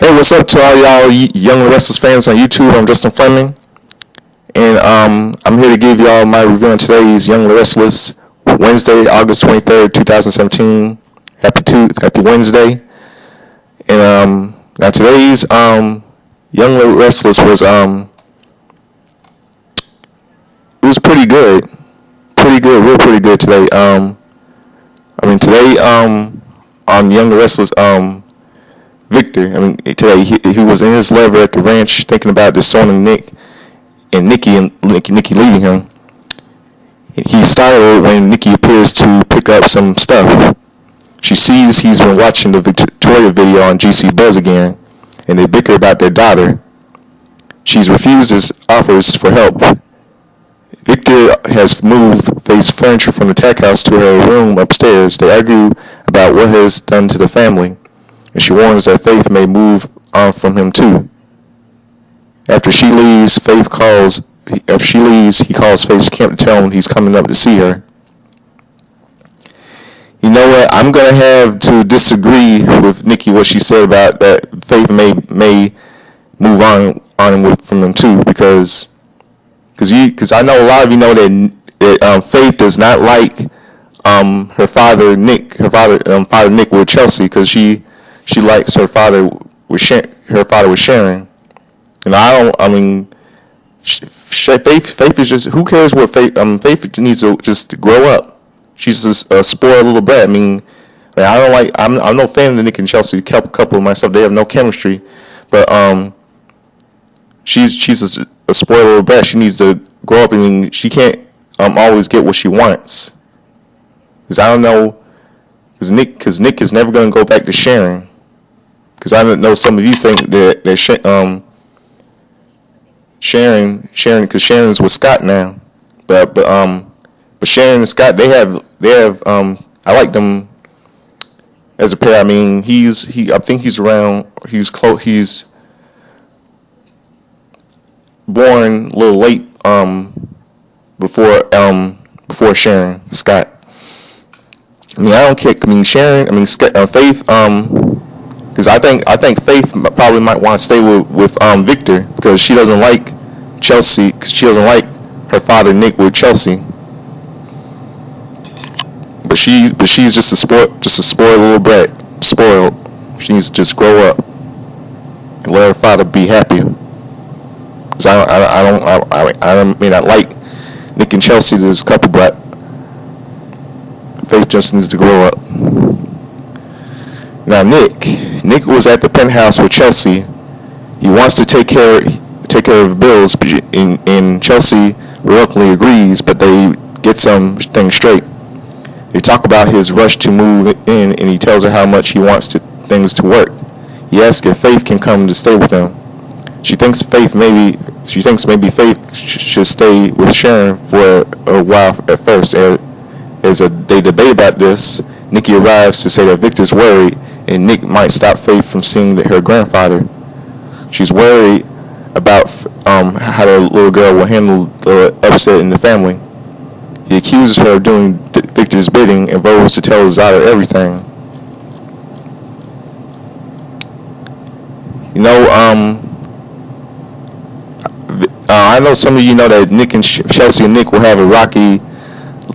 Hey, what's up to all y'all Young and Restless fans on YouTube? I'm Justin Fleming, and I'm here to give y'all my review on today's Young and Restless, Wednesday, August 23rd, 2017. Happy Wednesday. And now today's Young and Restless was pretty good today. Today on Young and Restless Victor. Today he was in his lever at the ranch thinking about disowning Nick and Nikki leaving him. He startled when Nikki appears to pick up some stuff. She sees he's been watching the Victoria video on GC Buzz again, and they bicker about their daughter. She's refused his offers for help. Victor has moved Faith's furniture from the tech house to her room upstairs. They argue about what has done to the family, and she warns that Faith may move on from him too. After she leaves, he calls Faith's camp to tell him he's coming up to see her. You know what? I'm gonna have to disagree with Nikki what she said about that Faith may move on from him too, because I know a lot of you know that Faith does not like her father Nick with Chelsea, because she likes her father with Sharon. Faith is just, who cares what Faith? Faith needs to just grow up. She's just a spoiled little brat. I'm no fan of Nick and Chelsea couple myself. They have no chemistry, but she's a spoiled little brat. She needs to grow up. She can't always get what she wants. Because Nick is never going to go back to Sharon. Because I know some of you think that Sharon, because Sharon's with Scott now, but Sharon and Scott, they have I like them as a pair. I think he's born a little late before Sharon Scott. I don't care. Faith. Because I think Faith probably might want to stay with Victor, because she doesn't like Chelsea. Because she doesn't like her father Nick with Chelsea. But she's just a spoiled little brat. Spoiled. She needs to just grow up and let her father be happy. Because I may not like Nick and Chelsea. There's a couple, but Faith just needs to grow up. Now Nick was at the penthouse with Chelsea. He wants to take care of bills, and Chelsea reluctantly agrees, but they get some things straight. They talk about his rush to move in, and he tells her how much he wants things to work. He asks if Faith can come to stay with him. She thinks maybe Faith should stay with Sharon for a while at first. As they debate about this, Nikki arrives to say that Victor's worried, and Nick might stop Faith from seeing her grandfather. She's worried about how the little girl will handle the upset in the family. He accuses her of doing Victor's bidding and vows to tell his daughter everything. I know some of you know that Nick and Chelsea and Nick will have a rocky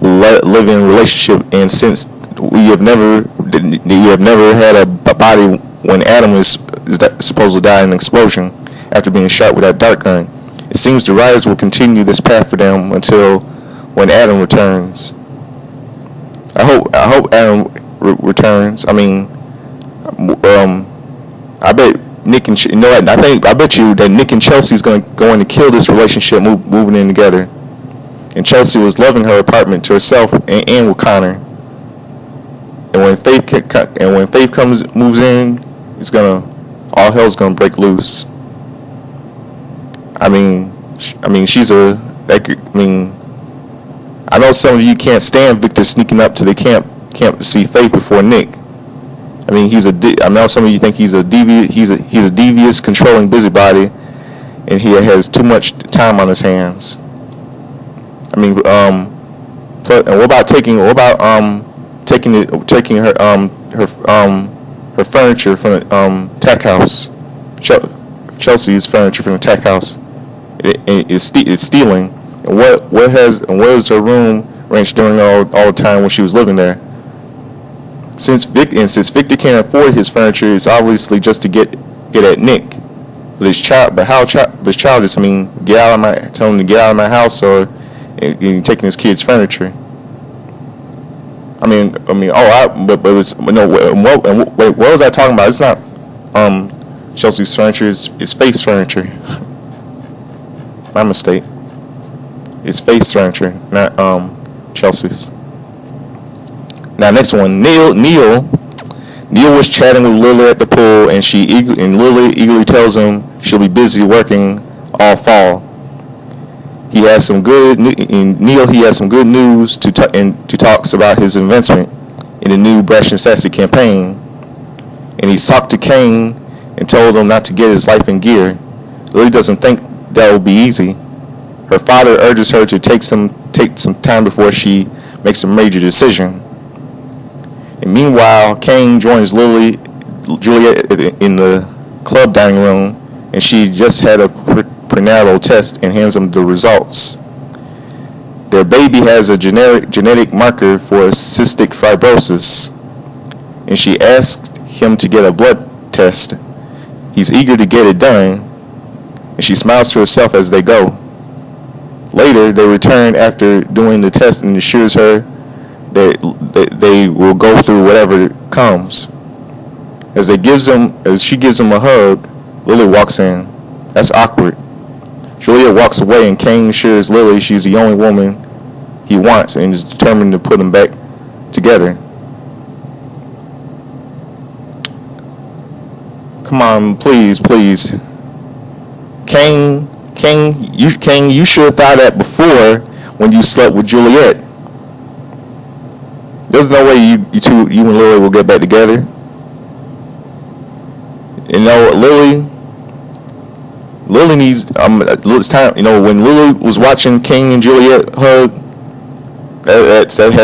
living relationship, and since we have never had a body when Adam is supposed to die in an explosion after being shot with that dart gun, it seems the writers will continue this path for them until when Adam returns. I hope Adam returns. I bet Nick and I bet you that Nick and Chelsea's going to kill this relationship moving in together. And Chelsea was loving her apartment to herself and with Connor. And when Faith moves in, all hell's gonna break loose. I know some of you can't stand Victor sneaking up to the camp to see Faith before Nick. I know some of you think he's a devious, controlling busybody, and he has too much time on his hands. And what about taking her furniture from the tech house? Chelsea's furniture from the tech house. It's stealing. And where's her room ranged during all the time when she was living there? Since Victor can't afford his furniture, it's obviously just to get at Nick. But his childish. I mean, tell him to get out of my house, or taking his kid's furniture. But it was no. What was I talking about? It's not Chelsea's furniture. It's Faith's furniture. My mistake. It's Faith's furniture, not Chelsea's. Now, next one, Neil was chatting with Lily at the pool, and Lily eagerly tells him she'll be busy working all fall. He has some good news to talks about his investment in the new Brash and Sassy campaign, and he's talked to Kane and told him not to get his life in gear. Lily doesn't think that will be easy. Her father urges her to take some time before she makes a major decision. And meanwhile, Kane joins Juliet in the club dining room, and she just had a prenatal test and hands him the results. Their baby has a genetic marker for cystic fibrosis, and she asked him to get a blood test. He's eager to get it done, and she smiles to herself as they go. Later, they return after doing the test and assures her that they will go through whatever comes. As she gives him a hug, Lily walks in. That's awkward. Julia walks away, and Kane assures Lily she's the only woman he wants and is determined to put them back together. Come on, please. Kane, you should have thought that before when you slept with Juliet. There's no way you and Lily will get back together. Lily needs it's time. When Lily was watching Kane and Juliet hug, Lily had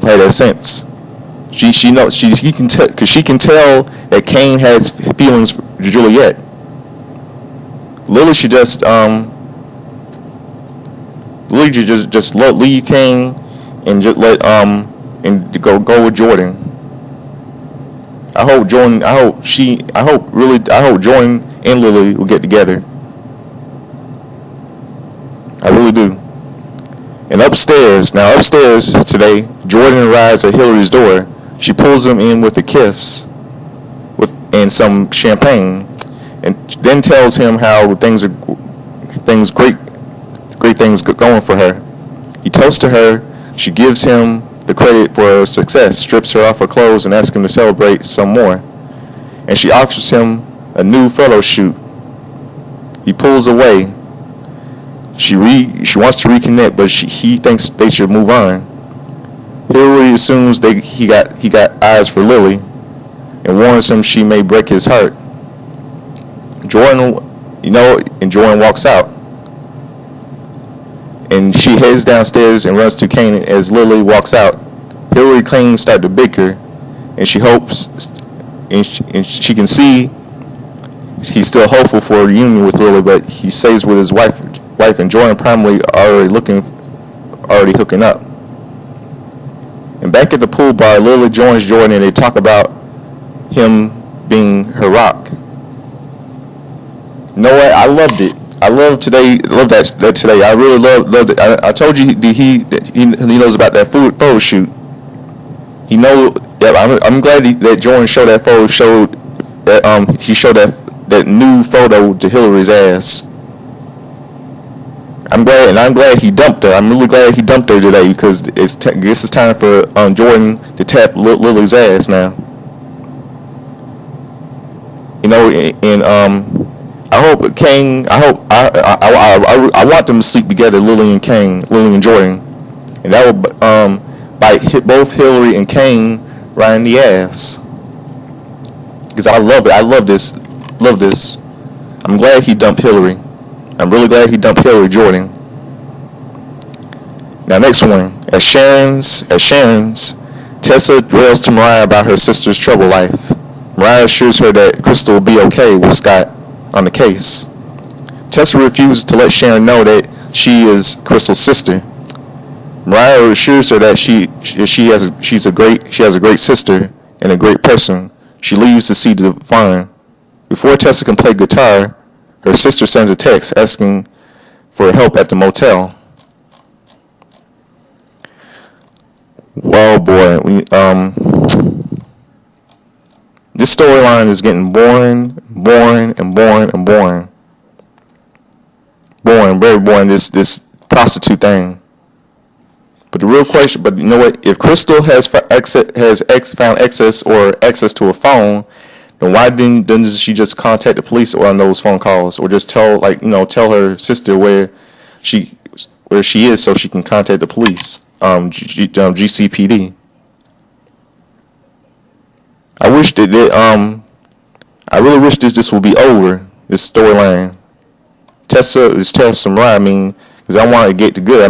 that sense. She knows she can tell, because she can tell that Kane has feelings for Juliet. Lily should just leave Kane and just let and go with Jordan. I hope Jordan and Lily will get together. I really do. And upstairs today, Jordan arrives at Hillary's door. She pulls him in with a kiss and some champagne, and then tells him how great things going for her. He toasts to her. She gives him the credit for her success, strips her off her clothes, and asks him to celebrate some more. And she offers him a new photo shoot. He pulls away. She wants to reconnect, but he thinks they should move on. Hillary assumes he got eyes for Lily, and warns him she may break his heart. Jordan walks out, and she heads downstairs and runs to Kane as Lily walks out. Hillary and Kane start to bicker, and she hopes, and she can see he's still hopeful for a reunion with Lily, but he stays with his wife and Jordan primarily already hooking up. And back at the pool bar, Lily joins Jordan, and they talk about him being her rock. You know what? I loved it. I love that today. I really loved it. I told you he knows about that photo shoot. He knows. Yeah, I'm glad that Jordan showed that photo. He showed that new photo to Hillary's ass. I'm glad he dumped her. I'm really glad he dumped her today, because this is time for Jordan to tap Lily's ass now. And I hope Kane. I want them to sleep together, Lily and Jordan, and that will hit both Hillary and Kane right in the ass. Because I love it. I love this. I'm glad he dumped Hillary. I'm really glad he dumped Hillary Jordan. Now, next one. At Sharon's, Tessa rails to Mariah about her sister's troubled life. Mariah assures her that Crystal will be okay with Scott on the case. Tessa refuses to let Sharon know that she is Crystal's sister. Mariah assures her that she has a great sister and a great person. She leaves to see Divine. Before Tessa can play guitar, her sister sends a text asking for help at the motel. Well, boy, this storyline is getting boring. Boring, very boring. This prostitute thing. But the real question, but you know what? If Crystal has found access to a phone, then why didn't she just contact the police on those phone calls, or just tell her sister where she is so she can contact the police, GCPD. I really wish this would be over. This storyline. Tessa is telling some right. Because I want to get to good.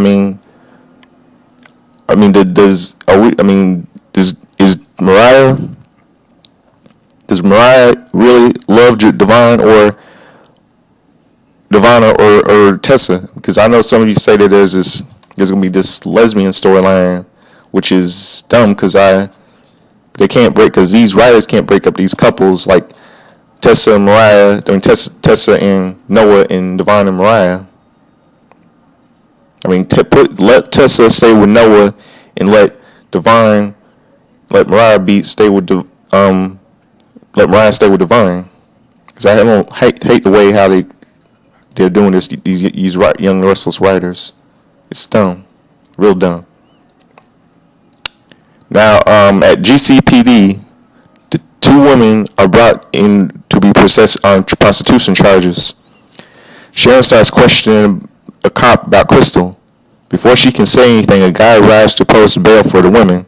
Does Mariah really love Divine or Tessa? Because I know some of you say that there's gonna be this lesbian storyline, which is dumb because these writers can't break up these couples like Tessa and Mariah. Tessa and Noah and Divine and Mariah. Let Tessa stay with Noah and let Mariah stay with Divine. Because I don't hate the way how they're doing this. These young restless writers. It's dumb, real dumb. Now, at GCPD, the two women are brought in to be processed on prostitution charges. Sharon starts questioning a cop about Crystal. Before she can say anything, a guy arrives to post bail for the women.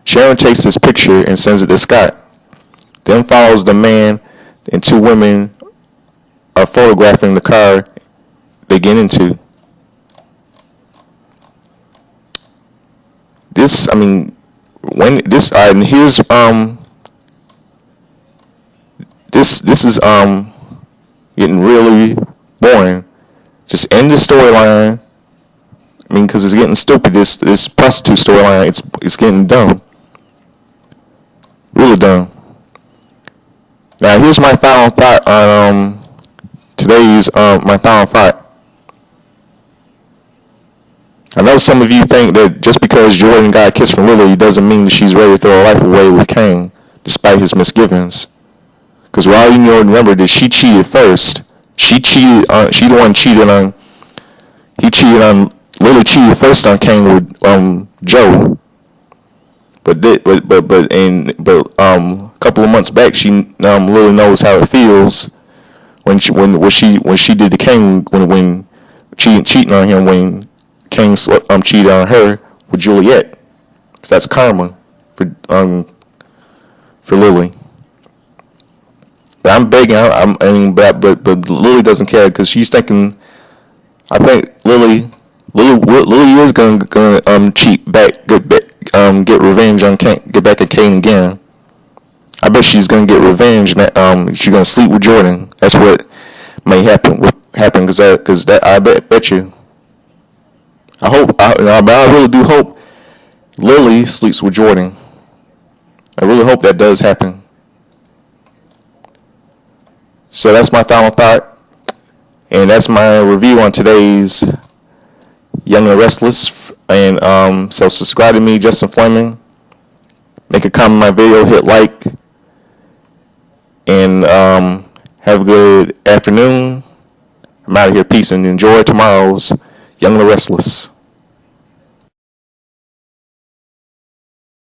Sharon takes this picture and sends it to Scott. Then follows the man and two women are photographing the car they get into. This is getting really boring. Just end the storyline. Because it's getting stupid. This prostitute storyline, it's getting dumb. Really dumb. Now here's my final thought on today's my final thought. I know some of you think that just because Jordan got a kiss from Lily doesn't mean that she's ready to throw her life away with Kane, despite his misgivings. Because we all you know, remember that she cheated first. She the one cheated on. He cheated on. Lily cheated first on Kane with Joe. But a couple of months back, Lily knows how it feels when she did to Kane when cheating on him when Kane cheated on her with Juliet. So that's karma for Lily. But I'm begging. But Lily doesn't care because she's thinking. I think Lily is gonna cheat back, get revenge on Kane, get back at Kane again. I bet she's gonna get revenge. She's gonna sleep with Jordan. That's what may happen. Because I bet you. But I really do hope Lily sleeps with Jordan. I really hope that does happen. So that's my final thought, and that's my review on today's Young and Restless. And so subscribe to me, Justin Fleming. Make a comment on my video, hit like, and have a good afternoon. I'm out of here. Peace, and enjoy tomorrow's Young and Restless.